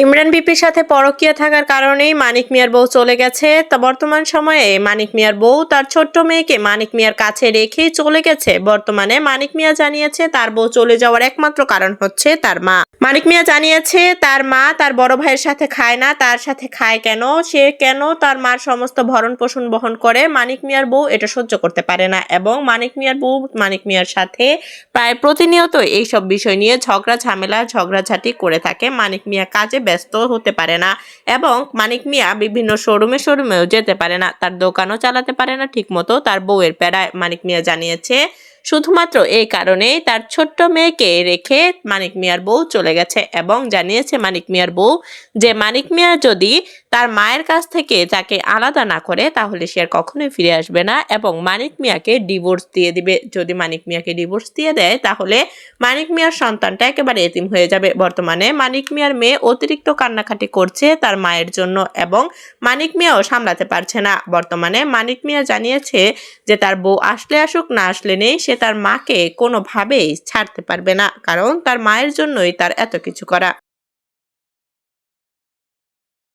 ইমরান বিপির সাথে পরকীয়া থাকার কারণেই মানিক মিয়ার বউ চলে গেছে। তা বর্তমান সময়ে মানিক মিয়ার বউ তার ছোট্ট মেয়েকে মানিক মিয়ার কাছে রেখেই চলে গেছে। বর্তমানে মানিক মিয়া জানিয়েছে তার বউ চলে যাওয়ার একমাত্র কারণ হচ্ছে তার মা। মানিক মিয়া জানিয়েছে তার মা তার বড় ভাইয়ের সাথে খায় না, তার সাথে খায় কেন, সে কেন তার মার সমস্ত ভরণ পোষণ বহন করে। মানিক মিয়ার বউ এটা সহ্য করতে পারে না এবং মানিক মিয়ার বউ মানিক মিয়ার সাথে প্রায় প্রতিনিয়ত এইসব বিষয় নিয়ে ঝগড়াঝাটি করে থাকে। মানিক মিয়া কাজে ব্যস্ত হতে পারে না এবং মানিক মিয়া বিভিন্ন শোরুমেও যেতে পারে না, তার দোকানও চালাতে পারে না ঠিকমতো। তার বউয়ের প্যারায় মানিক মিয়া জানিয়েছে শুধুমাত্র এই কারণেই তার ছোট্ট মেয়েকে রেখে মানিক মিয়ার বউ চলে গেছে এবং জানিয়েছে মানিক মিয়ার বউ যে মানিক মিয়া যদি তার মায়ের কাছ থেকে তাকে আলাদা না করে তাহলে সে আর কখনোই ফিরে আসবে না এবং মানিক মিয়াকে ডিভোর্স দিয়ে দিবে। যদি মানিক মিয়াকে ডিভোর্স দিয়ে দেয় তাহলে মানিক মিয়ার সন্তানটা একেবারে এতিম হয়ে যাবে। বর্তমানে মানিক মিয়ার মেয়ে অতিরিক্ত কান্নাকাটি করছে তার মায়ের জন্য এবং মানিক মিয়াও সামলাতে পারছে না। বর্তমানে মানিক মিয়া জানিয়েছে যে তার বউ আসলে আসুক না আসলে নেই, সে তার মাকে কোনোভাবেই ছাড়তে পারবে না, কারণ তার মায়ের জন্যই তার এত কিছু করা।